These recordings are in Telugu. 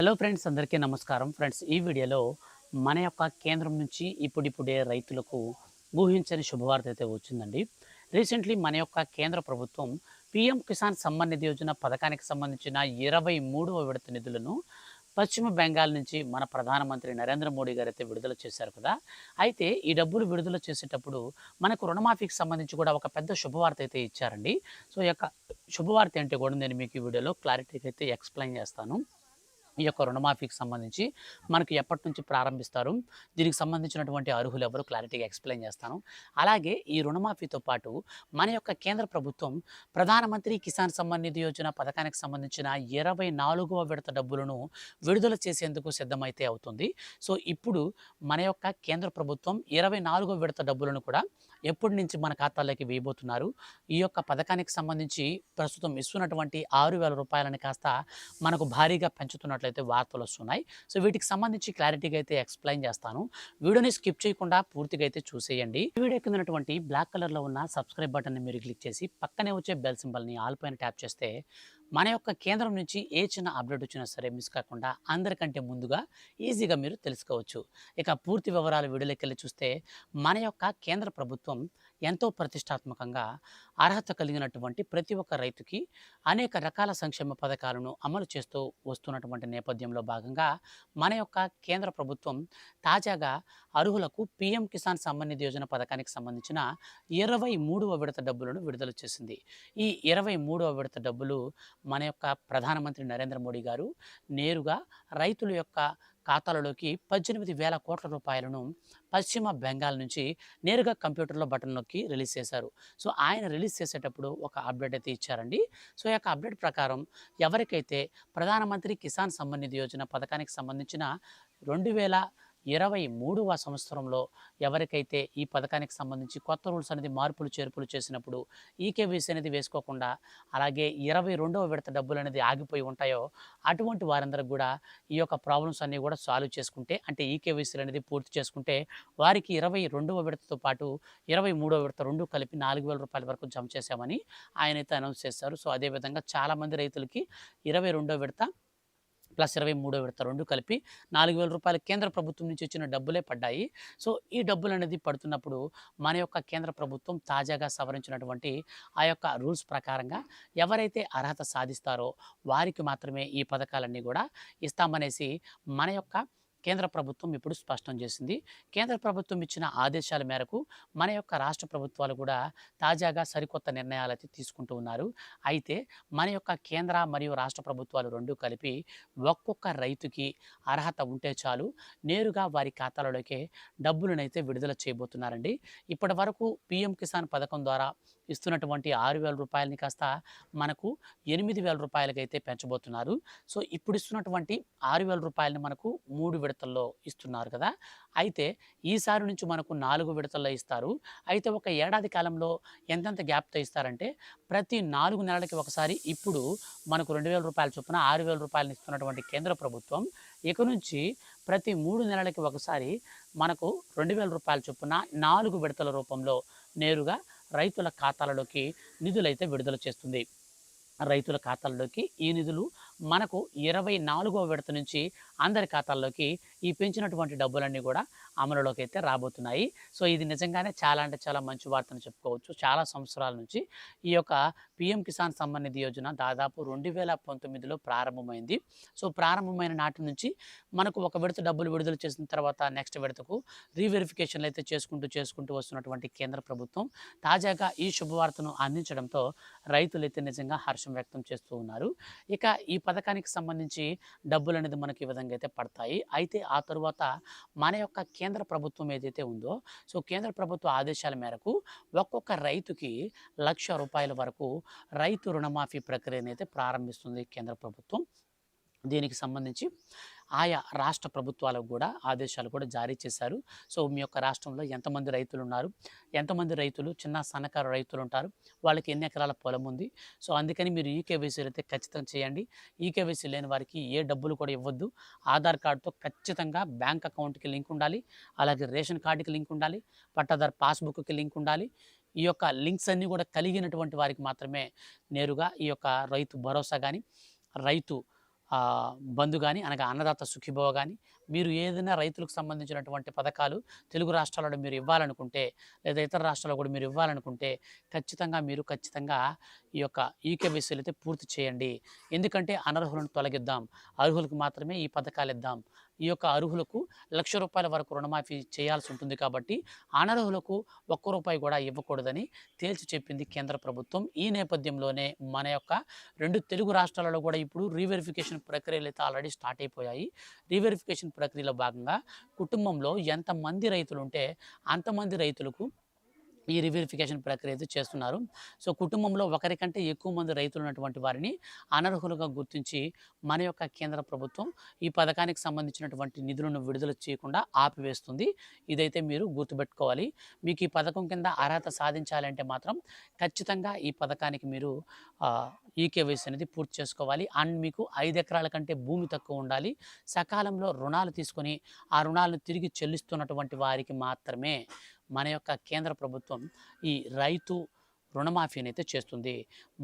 హలో ఫ్రెండ్స్, అందరికీ నమస్కారం. ఫ్రెండ్స్, ఈ వీడియోలో మన యొక్క కేంద్రం నుంచి ఇప్పుడిప్పుడే రైతులకు ఊహించని శుభవార్త అయితే వచ్చిందండి. రీసెంట్లీ మన యొక్క కేంద్ర ప్రభుత్వం పీఎం కిసాన్ సమ్మాన్ నిధి యోజన పథకానికి సంబంధించిన 23వ విడత నిధులను పశ్చిమ బెంగాల్ నుంచి మన ప్రధానమంత్రి నరేంద్ర మోడీ గారు అయితే విడుదల చేశారు కదా. అయితే ఈ డబ్బులు విడుదల చేసేటప్పుడు మనకు రుణమాఫీకి సంబంధించి కూడా ఒక పెద్ద శుభవార్త అయితే ఇచ్చారండి. సో ఈ యొక్క శుభవార్త ఏంటో కూడా నేను మీకు ఈ వీడియోలో క్లారిటీగా అయితే ఎక్స్ప్లెయిన్ చేస్తాను. ఈ యొక్క రుణమాఫీకి సంబంధించి మనకు ఎప్పటి నుంచి ప్రారంభిస్తారు, దీనికి సంబంధించినటువంటి అర్హులు ఎవరు, క్లారిటీగా ఎక్స్ప్లెయిన్ చేస్తాను. అలాగే ఈ రుణమాఫీతో పాటు మన యొక్క కేంద్ర ప్రభుత్వం ప్రధానమంత్రి కిసాన్ సమ్మాన్ నిధి యోజన పథకానికి సంబంధించిన 24వ విడత డబ్బులను విడుదల చేసేందుకు సిద్ధమైతే అవుతుంది. సో ఇప్పుడు మన యొక్క కేంద్ర ప్రభుత్వం 24వ విడత డబ్బులను కూడా ఎప్పటి నుంచి మన ఖాతాల్లోకి వేయబోతున్నారు. ఈ యొక్క పథకానికి సంబంధించి ప్రస్తుతం ఇస్తున్నటువంటి 6,000 రూపాయలని కాస్త మనకు భారీగా పెంచుతున్నట్లయితే వార్తలు వస్తున్నాయి. సో వీటికి సంబంధించి క్లారిటీగా అయితే ఎక్స్ప్లెయిన్ చేస్తాను. వీడియోని స్కిప్ చేయకుండా పూర్తిగా అయితే చూసేయండి. ఈ వీడియో కింద ఉన్నటువంటి బ్లాక్ కలర్లో ఉన్న సబ్స్క్రైబ్ బటన్ని మీరు క్లిక్ చేసి పక్కనే వచ్చే బెల్ సింబల్ని ఆల్ పైన ట్యాప్ చేస్తే మన యొక్క కేంద్రం నుంచి ఏ చిన్న అప్డేట్ వచ్చినా సరే మిస్ కాకుండా అందరికంటే ముందుగా ఈజీగా మీరు తెలుసుకోవచ్చు. ఇక పూర్తి వివరాలు వీడియోలోకి వెళ్ళి చూస్తే మన యొక్క కేంద్ర ప్రభుత్వం ఎంతో ప్రతిష్టాత్మకంగా అర్హత కలిగినటువంటి ప్రతి ఒక్క రైతుకి అనేక రకాల సంక్షేమ పథకాలను అమలు చేస్తూ వస్తున్నటువంటి నేపథ్యంలో భాగంగా మన యొక్క కేంద్ర ప్రభుత్వం తాజాగా అర్హులకు పీఎం కిసాన్ సమ్మాన్ నిధి యోజన పథకానికి సంబంధించిన 23వ విడత డబ్బులను విడుదల చేసింది. ఈ 23వ విడత డబ్బులు మన యొక్క ప్రధానమంత్రి నరేంద్ర మోడీ గారు నేరుగా రైతుల యొక్క ఖాతాలలోకి 18,000 కోట్ల రూపాయలను పశ్చిమ బెంగాల్ నుంచి నేరుగా కంప్యూటర్లో బటన్ నొక్కి రిలీజ్ చేశారు. సో ఆయన రిలీజ్ చేసేటప్పుడు ఒక అప్డేట్ అయితే ఇచ్చారండి. సో ఈ యొక్క అప్డేట్ ప్రకారం ఎవరికైతే ప్రధానమంత్రి కిసాన్ సమ్మాన్ నిధి యోజన పథకానికి సంబంధించిన 2023వ సంవత్సరంలో ఎవరికైతే ఈ పథకానికి సంబంధించి కొత్త రూల్స్ అనేది మార్పులు చేర్పులు చేసినప్పుడు ఈకేవీసీ అనేది వేసుకోకుండా అలాగే 22వ విడత డబ్బులు అనేది ఆగిపోయి ఉంటాయో అటువంటి వారందరికి కూడా ఈ యొక్క ప్రాబ్లమ్స్ అన్నీ కూడా సాల్వ్ చేసుకుంటే, అంటే ఈకేవీసీలు అనేది పూర్తి చేసుకుంటే వారికి 22వ విడతతో పాటు 23వ విడత రెండు కలిపి 4,000 రూపాయల వరకు జమ చేశామని ఆయనైతే అనౌన్స్ చేశారు. సో అదేవిధంగా చాలామంది రైతులకి 22వ విడత ప్లస్ 23వ విడత రెండు కలిపి 4,000 రూపాయలు కేంద్ర ప్రభుత్వం నుంచి వచ్చిన డబ్బులే పడ్డాయి. సో ఈ డబ్బులు అనేది పడుతున్నప్పుడు మన యొక్క కేంద్ర ప్రభుత్వం తాజాగా సవరించినటువంటి ఆ యొక్క రూల్స్ ప్రకారంగా ఎవరైతే అర్హత సాధిస్తారో వారికి మాత్రమే ఈ పథకాలన్నీ కూడా ఇస్తామనేసి మన యొక్క కేంద్ర ప్రభుత్వం ఇప్పుడు స్పష్టం చేసింది. కేంద్ర ప్రభుత్వం ఇచ్చిన ఆదేశాల మేరకు మన యొక్క రాష్ట్ర ప్రభుత్వాలు కూడా తాజాగా సరికొత్త నిర్ణయాలు అయితే తీసుకుంటూ ఉన్నారు. అయితే మన యొక్క కేంద్ర మరియు రాష్ట్ర ప్రభుత్వాలు రెండు కలిపి ఒక్కొక్క రైతుకి అర్హత ఉంటే చాలు నేరుగా వారి ఖాతాలలోకే డబ్బులనైతే విడుదల చేయబోతున్నారండి. ఇప్పటి వరకు పీఎం కిసాన్ పథకం ద్వారా ఇస్తున్నటువంటి 6,000 రూపాయలని కాస్త మనకు 8,000 రూపాయలకైతే పెంచబోతున్నారు. సో ఇప్పుడు ఇస్తున్నటువంటి 6,000 రూపాయలని మనకు 3 విడతల్లో ఇస్తున్నారు కదా. అయితే ఈసారి నుంచి మనకు 4 విడతల్లో ఇస్తారు. అయితే ఒక ఏడాది కాలంలో ఎంతెంత గ్యాప్తో ఇస్తారంటే ప్రతి 4 నెలలకి ఒకసారి ఇప్పుడు మనకు 2,000 రూపాయల చొప్పున 6,000 రూపాయలను ఇస్తున్నటువంటి కేంద్ర ప్రభుత్వం ఇక నుంచి ప్రతి 3 నెలలకి ఒకసారి మనకు 2,000 రూపాయల చొప్పున 4 విడతల రూపంలో నేరుగా రైతుల ఖాతాలలోకి నిధులైతే విడుదల చేస్తుంది. రైతుల ఖాతాల్లోకి ఈ నిధులు మనకు 24వ విడత నుంచి అందరి ఖాతాల్లోకి ఈ పెంచినటువంటి డబ్బులన్నీ కూడా అమలులోకి అయితే రాబోతున్నాయి. సో ఇది నిజంగానే చాలా అంటే చాలా మంచి వార్తను చెప్పుకోవచ్చు. చాలా సంవత్సరాల నుంచి ఈ యొక్క పీఎం కిసాన్ సమ్మాన్ నిధి యోజన దాదాపు 2019లో ప్రారంభమైంది. సో ప్రారంభమైన నాటి నుంచి మనకు ఒక విడత డబ్బులు విడుదల చేసిన తర్వాత నెక్స్ట్ విడతకు రీవెరిఫికేషన్లు అయితే చేసుకుంటూ వస్తున్నటువంటి కేంద్ర ప్రభుత్వం తాజాగా ఈ శుభవార్తను అందించడంతో రైతులైతే నిజంగా హర్షం వ్యక్తం చేస్తూ ఉన్నారు. ఇక ఈ పథకానికి సంబంధించి డబ్బులు అనేది మనకి ఈ విధంగా అయితే పడతాయి. అయితే ఆ తరువాత మన యొక్క కేంద్ర ప్రభుత్వం ఏదైతే ఉందో, సో కేంద్ర ప్రభుత్వ ఆదేశాల మేరకు ఒక్కొక్క రైతుకి ₹1,00,000 వరకు రైతు రుణమాఫీ ప్రక్రియను అయితే ప్రారంభిస్తుంది కేంద్ర ప్రభుత్వం. దీనికి సంబంధించి ఆయా రాష్ట్ర ప్రభుత్వాలకు కూడా ఆదేశాలు కూడా జారీ చేశారు. సో మీ యొక్క రాష్ట్రంలో ఎంతమంది రైతులు ఉన్నారు, ఎంతమంది రైతులు చిన్న సన్నకారు రైతులు ఉంటారు, వాళ్ళకి ఎన్ని ఎకరాల పొలం ఉంది, సో అందుకని మీరు ఈకేవైసీలు అయితే ఖచ్చితంగా చేయండి. ఈకేవైసీ లేని వారికి ఏ డబ్బులు కూడా ఇవ్వద్దు. ఆధార్ కార్డుతో ఖచ్చితంగా బ్యాంక్ అకౌంట్కి లింక్ ఉండాలి, అలాగే రేషన్ కార్డుకి లింక్ ఉండాలి, పట్టాదారు పాస్బుక్కి లింక్ ఉండాలి. ఈ యొక్క లింక్స్ అన్నీ కూడా కలిగినటువంటి వారికి మాత్రమే నేరుగా ఈ యొక్క రైతు భరోసా కానీ రైతు బంధు గాని, అనగా అన్నదాత సుఖీభవ గాని, మీరు ఏదైనా రైతులకు సంబంధించినటువంటి పథకాలు తెలుగు రాష్ట్రాలలో మీరు ఇవ్వాలనుకుంటే, లేదా ఇతర రాష్ట్రాల్లో కూడా మీరు ఇవ్వాలనుకుంటే, ఖచ్చితంగా ఈ యొక్క ఈకేవైసీలు అయితే పూర్తి చేయండి. ఎందుకంటే అనర్హులను తొలగిద్దాం. అర్హులకు మాత్రమే ఈ పథకాలు ఇద్దాం. ఈ యొక్క అర్హులకు ₹1,00,000 వరకు రుణమాఫీ చేయాల్సి ఉంటుంది కాబట్టి, అనర్హులకు ఒక్క రూపాయి కూడా ఇవ్వకూడదని తేల్చి చెప్పింది కేంద్ర ప్రభుత్వం. ఈ నేపథ్యంలోనే మన యొక్క 2 తెలుగు రాష్ట్రాలలో కూడా ఇప్పుడు రీవెరిఫికేషన్ ప్రక్రియలు అయితే ఆల్రెడీ స్టార్ట్ అయిపోయాయి. రీవెరిఫికేషన్ ప్రక్రియలో భాగంగా కుటుంబంలో ఎంతమంది రైతులుంటే అంతమంది రైతులకు ఈ రీవెరిఫికేషన్ ప్రక్రియ అయితే చేస్తున్నారు. సో, కుటుంబంలో ఒకరికంటే ఎక్కువ మంది రైతులు ఉన్నటువంటి వారిని అనర్హులుగా గుర్తించి మన యొక్క కేంద్ర ప్రభుత్వం ఈ పథకానికి సంబంధించినటువంటి నిధులను విడుదల చేయకుండా ఆపివేస్తుంది. ఇదైతే మీరు గుర్తుపెట్టుకోవాలి. మీకు ఈ పథకం కింద అర్హత సాధించాలంటే మాత్రం ఖచ్చితంగా ఈ పథకానికి మీరు ఈకేవైసీ అనేది పూర్తి చేసుకోవాలి. అండ్ మీకు 5 ఎకరాల కంటే భూమి తక్కువ ఉండాలి. సకాలంలో రుణాలు తీసుకొని ఆ రుణాలను తిరిగి చెల్లిస్తున్నటువంటి వారికి మాత్రమే మన యొక్క కేంద్ర ప్రభుత్వం ఈ రైతు రుణమాఫీని అయితే చేస్తుంది.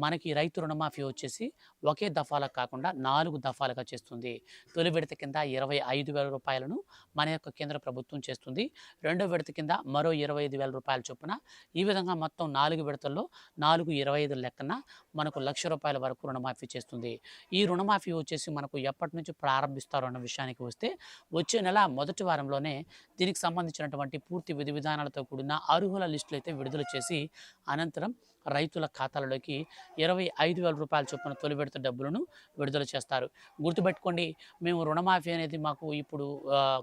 మనకి రైతు రుణమాఫీ వచ్చేసి ఒకే దఫాలకు కాకుండా 4 దఫాలుగా చేస్తుంది. తొలి విడత కింద ₹25,000 మన యొక్క కేంద్ర ప్రభుత్వం చేస్తుంది. రెండో విడత కింద మరో ₹25,000 చొప్పున ఈ విధంగా మొత్తం 4 విడతల్లో 4, 25 లెక్కన మనకు ₹1,00,000 వరకు రుణమాఫీ చేస్తుంది. ఈ రుణమాఫీ వచ్చేసి మనకు ఎప్పటి నుంచి ప్రారంభిస్తారు అన్న విషయానికి వస్తే, వచ్చే నెల మొదటి వారంలోనే దీనికి సంబంధించినటువంటి పూర్తి విధి విధానాలతో కూడిన అర్హుల లిస్టులు అయితే విడుదల చేసి, అనంతరం రైతుల ఖాతాలలోకి ₹25,000 చొప్పున తొలి విడత డబ్బులను విడుదల చేస్తారు. గుర్తుపెట్టుకోండి, మేము రుణమాఫీ అనేది మాకు ఇప్పుడు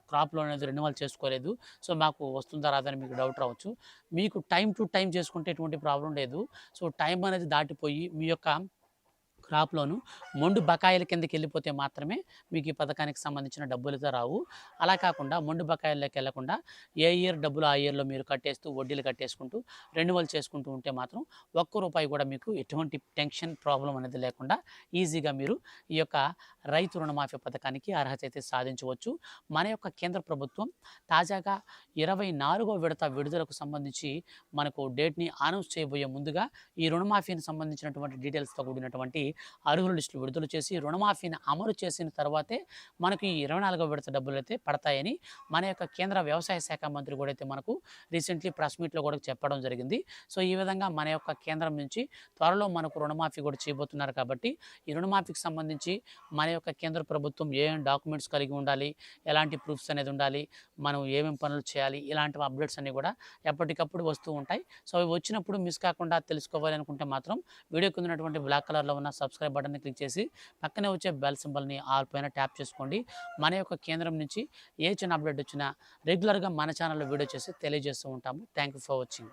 క్రాప్ లోన్ అనేది రెన్యువల్ చేసుకోలేదు. సో, మాకు వస్తుందా రాదా అని మీకు డౌట్ రావచ్చు. మీకు టైమ్ టు టైమ్ చేసుకుంటే ఎటువంటి ప్రాబ్లం లేదు. సో, టైం అనేది దాటిపోయి మీ యొక్క క్రాప్ లోను మొండు బకాయిల కిందకి వెళ్ళిపోతే మాత్రమే మీకు ఈ పథకానికి సంబంధించిన డబ్బులతో రావు. అలా కాకుండా మొండు బకాయిల్లోకి వెళ్ళకుండా ఏ ఇయర్ డబ్బులు ఆ ఇయర్‌లో మీరు కట్టేస్తూ, వడ్డీలు కట్టేసుకుంటూ, రెన్యువల్ చేసుకుంటూ ఉంటే మాత్రం ఒక్క రూపాయి కూడా మీకు ఎటువంటి టెన్షన్, ప్రాబ్లమ్ అనేది లేకుండా ఈజీగా మీరు ఈ యొక్క రైతు రుణమాఫీ పథకానికి అర్హత అయితే సాధించవచ్చు. మన యొక్క కేంద్ర ప్రభుత్వం తాజాగా 24వ విడత విడుదలకు సంబంధించి మనకు డేట్‌ని అనౌన్స్ చేయబోయే ముందుగా ఈ రుణమాఫీకి సంబంధించినటువంటి డీటెయిల్స్‌తో కూడినటువంటి అర్హుల లిస్టులు విడుదల చేసి రుణమాఫీని అమలు చేసిన తర్వాతే మనకి ఈ 24వ విడత డబ్బులైతే పడతాయని మన యొక్క కేంద్ర వ్యవసాయ శాఖ మంత్రి కూడా అయితే మనకు రీసెంట్లీ ప్రెస్ మీట్‌లో కూడా చెప్పడం జరిగింది. సో, ఈ విధంగా మన యొక్క కేంద్రం నుంచి త్వరలో మనకు రుణమాఫీ కూడా చేయబోతున్నారు కాబట్టి, ఈ రుణమాఫీకి సంబంధించి మన యొక్క కేంద్ర ప్రభుత్వం ఏమేం డాక్యుమెంట్స్ కలిగి ఉండాలి, ఎలాంటి ప్రూఫ్స్ అనేది ఉండాలి, మనం ఏమేం పనులు చేయాలి, ఇలాంటి అప్డేట్స్ అన్నీ కూడా ఎప్పటికప్పుడు వస్తూ ఉంటాయి. సో, అవి వచ్చినప్పుడు మిస్ కాకుండా తెలుసుకోవాలి అనుకుంటే మాత్రం వీడియో కింద ఉన్నటువంటి బ్లాక్ కలర్‌లో ఉన్న సబ్స్క్రైబ్ బటన్‌ని క్లిక్ చేసి పక్కనే వచ్చే బెల్ సింబల్‌ని ఆల్ పైన ట్యాప్ చేసుకోండి. మన యొక్క కేంద్రం నుంచి ఏ చిన్న అప్డేట్ వచ్చినా రెగ్యులర్‌గా మన ఛానల్‌లో వీడియో చేసి తెలియజేస్తూ ఉంటాము. Thank you for watching.